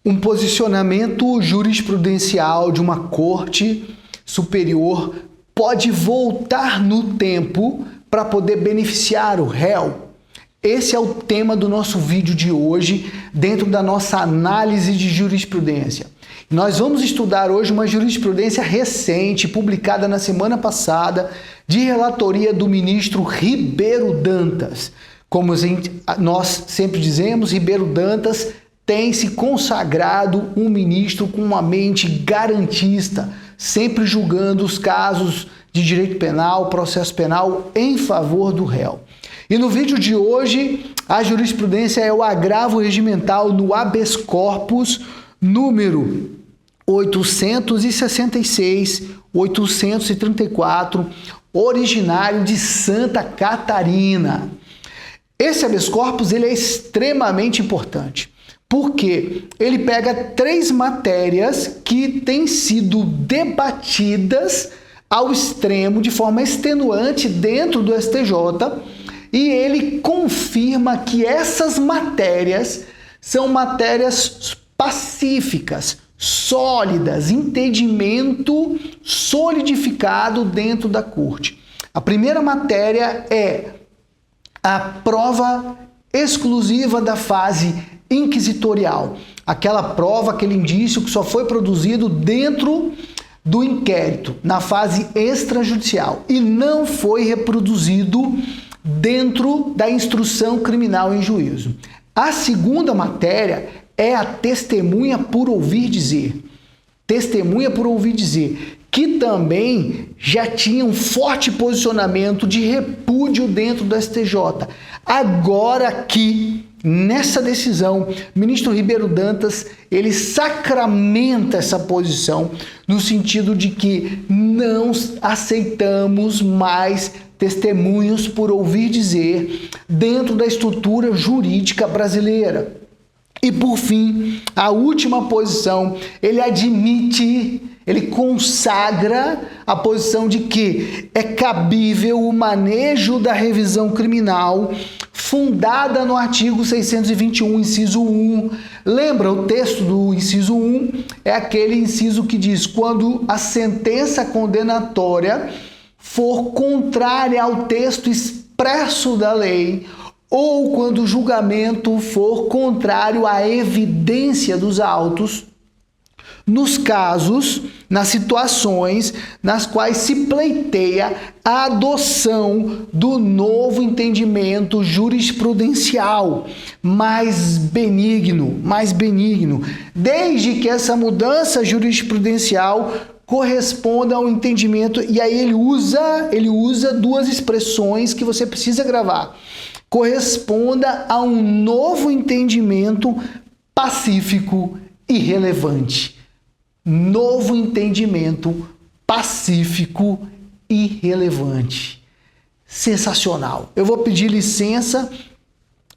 Um posicionamento jurisprudencial de uma corte superior pode voltar no tempo para poder beneficiar o réu? Esse é o tema do nosso vídeo de hoje, dentro da nossa análise de jurisprudência. Nós vamos estudar hoje uma jurisprudência recente, publicada na semana passada, de relatoria do ministro Ribeiro Dantas. Como nós sempre dizemos, Ribeiro Dantas tem se consagrado um ministro com uma mente garantista, sempre julgando os casos de direito penal, processo penal em favor do réu. E no vídeo de hoje, a jurisprudência é o agravo regimental no habeas corpus número 866, 834, originário de Santa Catarina. Esse habeas corpus ele é extremamente importante, porque ele pega 3 matérias que têm sido debatidas ao extremo, de forma extenuante dentro do STJ, e ele confirma que essas matérias são matérias pacíficas, sólidas, entendimento solidificado dentro da corte. A primeira matéria é a prova exclusiva da fase inquisitorial, aquela prova, aquele indício que só foi produzido dentro do inquérito, na fase extrajudicial, e não foi reproduzido dentro da instrução criminal em juízo. A segunda matéria é a testemunha por ouvir dizer. Testemunha por ouvir dizer, que também já tinha um forte posicionamento de repúdio dentro do STJ. Agora aqui, nessa decisão, o ministro Ribeiro Dantas, ele sacramenta essa posição no sentido de que não aceitamos mais testemunhos por ouvir dizer dentro da estrutura jurídica brasileira. E por fim, a última posição, ele admite, ele consagra a posição de que é cabível o manejo da revisão criminal fundada no artigo 621, inciso 1. Lembra, o texto do inciso 1 é aquele inciso que diz: quando a sentença condenatória for contrária ao texto expresso da lei, ou quando o julgamento for contrário à evidência dos autos, nos casos, nas situações nas quais se pleiteia a adoção do novo entendimento jurisprudencial mais benigno, desde que essa mudança jurisprudencial corresponda ao entendimento, e aí ele usa 2 expressões que você precisa gravar. Corresponda a um novo entendimento pacífico e relevante. Novo entendimento pacífico e relevante. Sensacional. Eu vou pedir licença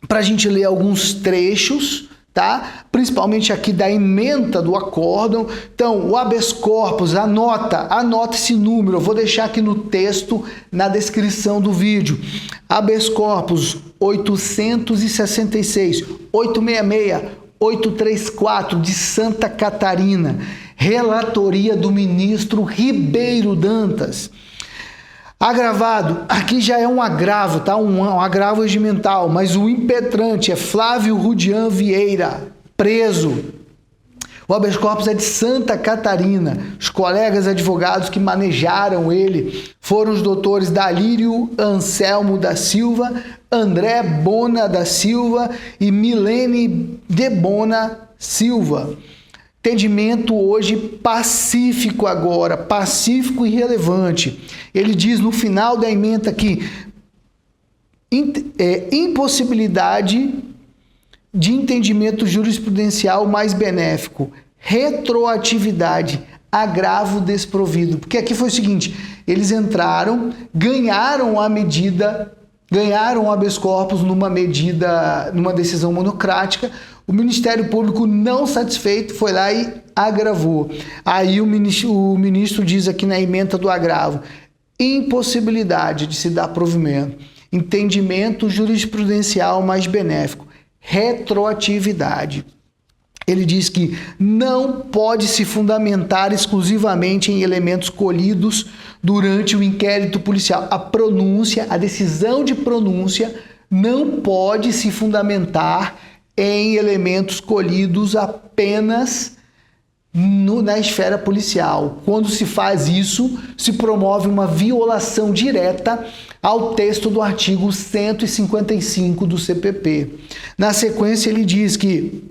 para a gente ler alguns trechos, tá? Principalmente aqui da ementa do acórdão. Então, o habeas corpus, anota esse número, eu vou deixar aqui no texto, na descrição do vídeo. Habeas corpus 866, 866, 834 de Santa Catarina, relatoria do ministro Ribeiro Dantas. Agravado, aqui já é um agravo, tá? Um agravo regimental, mas o impetrante é Flávio Rudian Vieira, preso. O habeas corpus é de Santa Catarina. Os colegas advogados que manejaram ele foram os doutores Dalírio Anselmo da Silva, André Bona da Silva e Milene de Bona Silva. Entendimento hoje pacífico agora, pacífico e relevante. Ele diz no final da ementa que impossibilidade de entendimento jurisprudencial mais benéfico, retroatividade, agravo desprovido. Porque aqui foi o seguinte, eles entraram, ganharam o habeas corpus numa decisão monocrática. O Ministério Público, não satisfeito, foi lá e agravou. Aí o ministro diz aqui na ementa do agravo: impossibilidade de se dar provimento, entendimento jurisprudencial mais benéfico, retroatividade. ele diz que não pode se fundamentar exclusivamente em elementos colhidos durante o inquérito policial. A pronúncia, a decisão de pronúncia não pode se fundamentar em elementos colhidos apenas na esfera policial. Quando se faz isso, se promove uma violação direta ao texto do artigo 155 do CPP. Na sequência, ele diz que,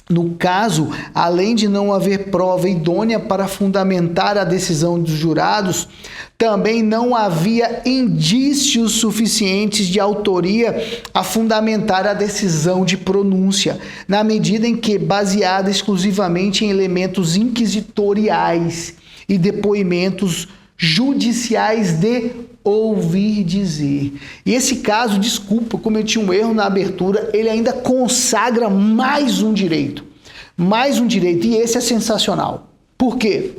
no caso, além de não haver prova idônea para fundamentar a decisão dos jurados, também não havia indícios suficientes de autoria a fundamentar a decisão de pronúncia, na medida em que baseada exclusivamente em elementos inquisitoriais e depoimentos judiciais de ouvir dizer. E esse caso, desculpa, eu cometi um erro na abertura, ele ainda consagra mais um direito, e esse é sensacional. Por quê?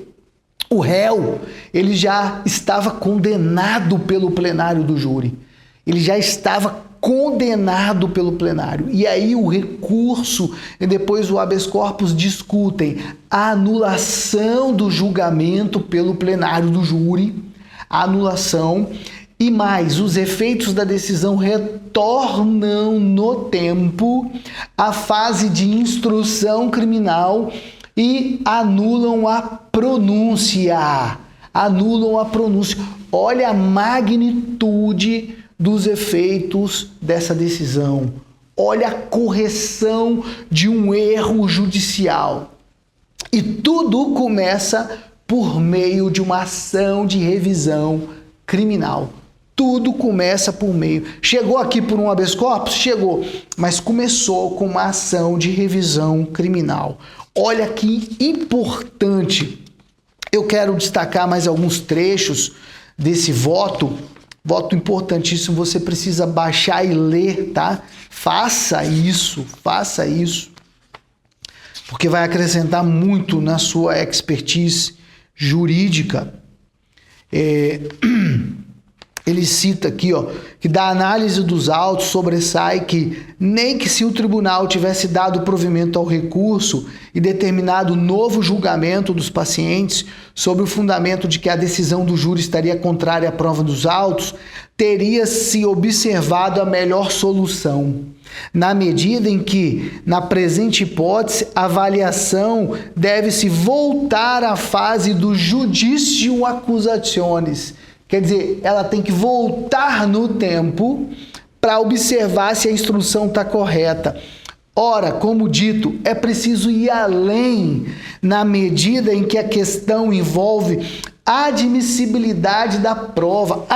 O réu, ele já estava condenado pelo plenário do júri, e aí o recurso e depois o habeas corpus discutem a anulação do julgamento pelo plenário do júri, a anulação, e mais, os efeitos da decisão retornam no tempo à fase de instrução criminal e anulam a pronúncia. Olha a magnitude dos efeitos dessa decisão. Olha a correção de um erro judicial. E tudo começa por meio de uma ação de revisão criminal. Tudo começa por meio. Chegou aqui por um habeas corpus? Chegou, mas começou com uma ação de revisão criminal. Olha que importante. Eu quero destacar mais alguns trechos desse voto importantíssimo, você precisa baixar e ler, tá? Faça isso, porque vai acrescentar muito na sua expertise jurídica. Ele cita aqui, que da análise dos autos sobressai que nem que se o tribunal tivesse dado provimento ao recurso e determinado novo julgamento dos pacientes sobre o fundamento de que a decisão do júri estaria contrária à prova dos autos, teria-se observado a melhor solução, na medida em que, na presente hipótese, a avaliação deve-se voltar à fase do judicio accusationis. Quer dizer, ela tem que voltar no tempo para observar se a instrução está correta. Ora, como dito, é preciso ir além na medida em que a questão envolve a admissibilidade da prova,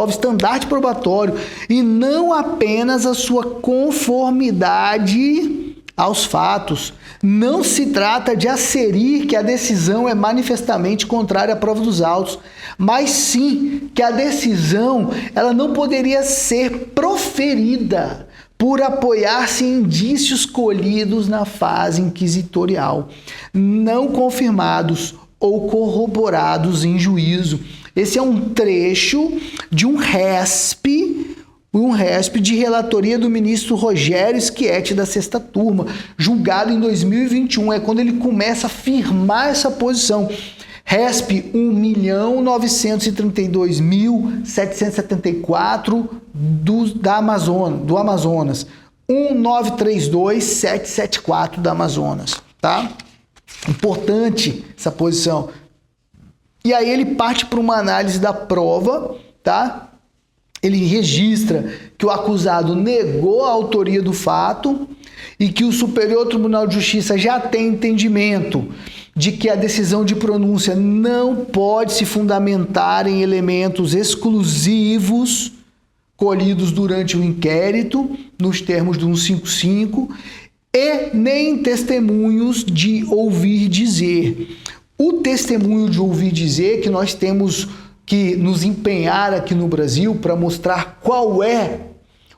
estandarte probatório, e não apenas a sua conformidade aos fatos. Não se trata de asserir que a decisão é manifestamente contrária à prova dos autos, mas sim que a decisão ela não poderia ser proferida por apoiar-se em indícios colhidos na fase inquisitorial, não confirmados ou corroborados em juízo. Esse é um trecho de um RESP de relatoria do ministro Rogério Schietti, da 6ª turma, julgado em 2021. É quando ele começa a firmar essa posição. RESP 1.932.774 do Amazonas. 1.932.774 do Amazonas, tá? Importante essa posição. E aí ele parte para uma análise da prova, tá? Ele registra que o acusado negou a autoria do fato e que o Superior Tribunal de Justiça já tem entendimento de que a decisão de pronúncia não pode se fundamentar em elementos exclusivos colhidos durante o inquérito, nos termos do 155, e nem em testemunhos de ouvir dizer. O testemunho de ouvir dizer que nós temos que nos empenhar aqui no Brasil para mostrar qual é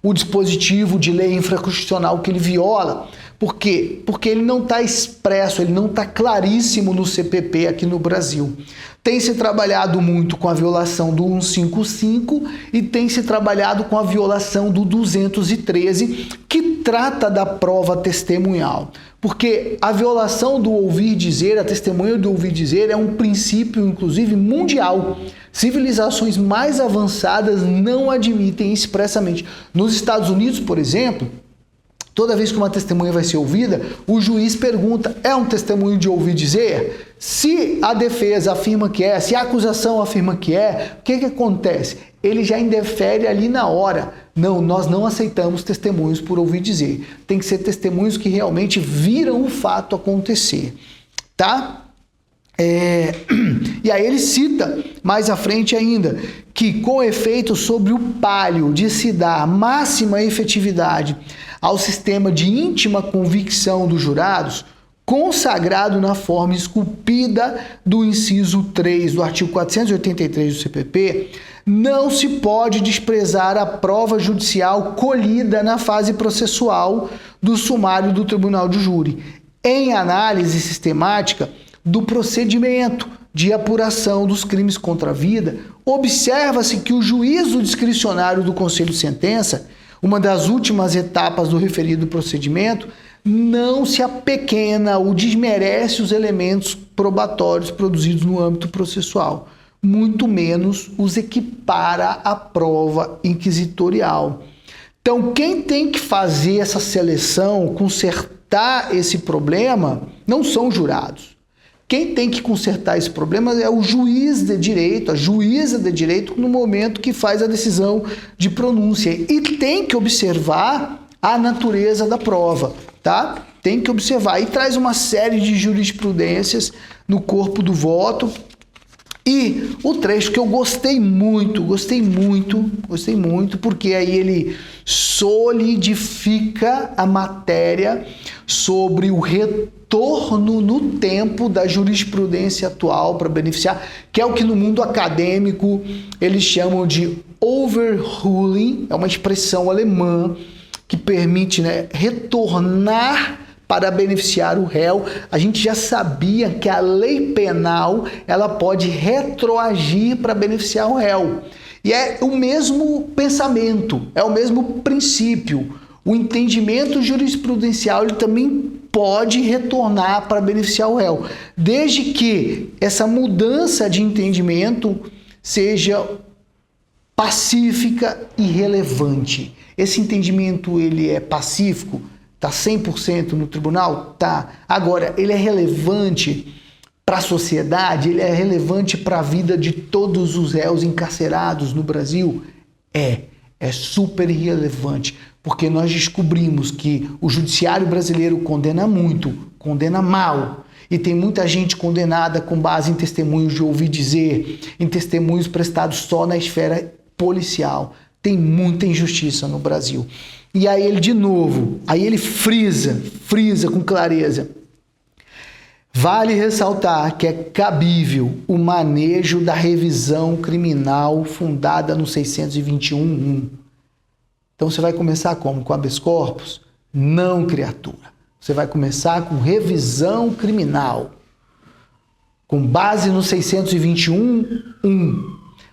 o dispositivo de lei infraconstitucional que ele viola. Por quê? Porque ele não está expresso, ele não está claríssimo no CPP aqui no Brasil. Tem se trabalhado muito com a violação do 155 e tem se trabalhado com a violação do 213, que trata da prova testemunhal. Porque a violação do ouvir dizer, a testemunha do ouvir dizer, é um princípio, inclusive, mundial. Civilizações mais avançadas não admitem expressamente. Nos Estados Unidos, por exemplo, toda vez que uma testemunha vai ser ouvida, o juiz pergunta: é um testemunho de ouvir dizer? Se a defesa afirma que é, se a acusação afirma que é, o que acontece? Ele já indefere ali na hora. Não, nós não aceitamos testemunhos por ouvir dizer. Tem que ser testemunhos que realmente viram o fato acontecer, tá? E aí ele cita mais à frente ainda que, com efeito sobre o palio de se dar máxima efetividade ao sistema de íntima convicção dos jurados, consagrado na forma esculpida do inciso 3 do artigo 483 do CPP, não se pode desprezar a prova judicial colhida na fase processual do sumário do tribunal de júri, em análise sistemática do procedimento de apuração dos crimes contra a vida. Observa-se que o juízo discricionário do Conselho de Sentença, uma das últimas etapas do referido procedimento, não se apequena ou desmerece os elementos probatórios produzidos no âmbito processual, muito menos os equipara à prova inquisitorial. Então, quem tem que fazer essa seleção, consertar esse problema, não são os jurados. Quem tem que consertar esse problema é o juiz de direito, a juíza de direito, no momento que faz a decisão de pronúncia. E tem que observar a natureza da prova, tá? Tem que observar. E traz uma série de jurisprudências no corpo do voto. E o trecho que eu gostei muito, porque aí ele solidifica a matéria sobre o retorno no tempo da jurisprudência atual para beneficiar, que é o que no mundo acadêmico eles chamam de overruling, é uma expressão alemã que permite, retornar para beneficiar o réu. A gente já sabia que a lei penal ela pode retroagir para beneficiar o réu. E é o mesmo pensamento, é o mesmo princípio. O entendimento jurisprudencial ele também pode retornar para beneficiar o réu, desde que essa mudança de entendimento seja pacífica e relevante. Esse entendimento ele é pacífico? Está 100% no tribunal? Tá. Agora, ele é relevante para a sociedade? Ele é relevante para a vida de todos os réus encarcerados no Brasil? É super irrelevante, porque nós descobrimos que o judiciário brasileiro condena muito, condena mal, e tem muita gente condenada com base em testemunhos de ouvir dizer, em testemunhos prestados só na esfera policial. Tem muita injustiça no Brasil. E aí ele, de novo, ele frisa com clareza. Vale ressaltar que é cabível o manejo da revisão criminal fundada no 621-1. Então você vai começar como? Com habeas corpus? Não, criatura. Você vai começar com revisão criminal, com base no 621-1.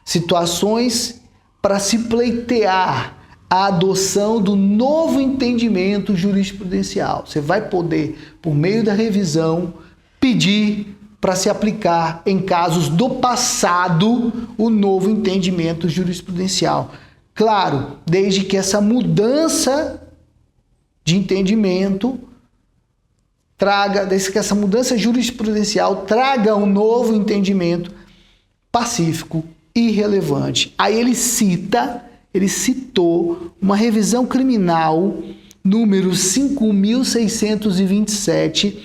Situações para se pleitear a adoção do novo entendimento jurisprudencial. Você vai poder, por meio da revisão, pedir para se aplicar em casos do passado o novo entendimento jurisprudencial. Claro, desde que essa mudança de entendimento desde que essa mudança jurisprudencial traga um novo entendimento pacífico e relevante. Aí ele citou uma revisão criminal número 5.627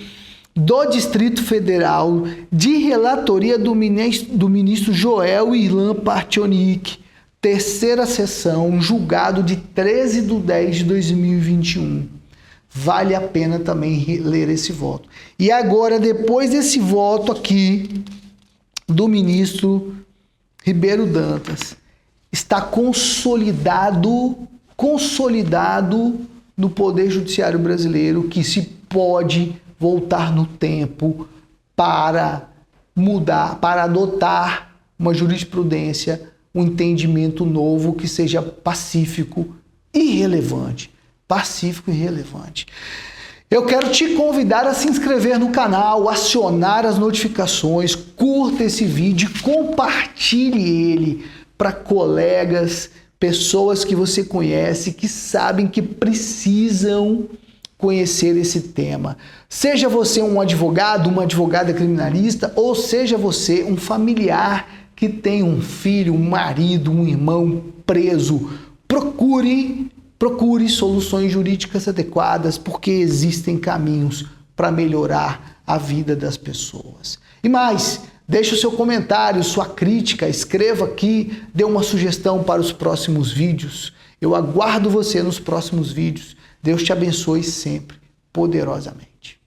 do Distrito Federal, de relatoria do ministro Joel Irlan Partionik, terceira sessão, julgado de 13/10/2021. Vale a pena também ler esse voto. E agora, depois desse voto aqui do ministro Ribeiro Dantas, está consolidado no Poder Judiciário brasileiro que se pode voltar no tempo para mudar, para adotar uma jurisprudência, um entendimento novo que seja pacífico e relevante. Pacífico e relevante. Eu quero te convidar a se inscrever no canal, acionar as notificações, curta esse vídeo, compartilhe ele para colegas, pessoas que você conhece, que sabem que precisam conhecer esse tema. Seja você um advogado, uma advogada criminalista, ou seja você um familiar que tem um filho, um marido, um irmão preso, procure soluções jurídicas adequadas, porque existem caminhos para melhorar a vida das pessoas. E mais, deixe o seu comentário, sua crítica, escreva aqui, dê uma sugestão para os próximos vídeos. Eu aguardo você nos próximos vídeos. Deus te abençoe sempre, poderosamente.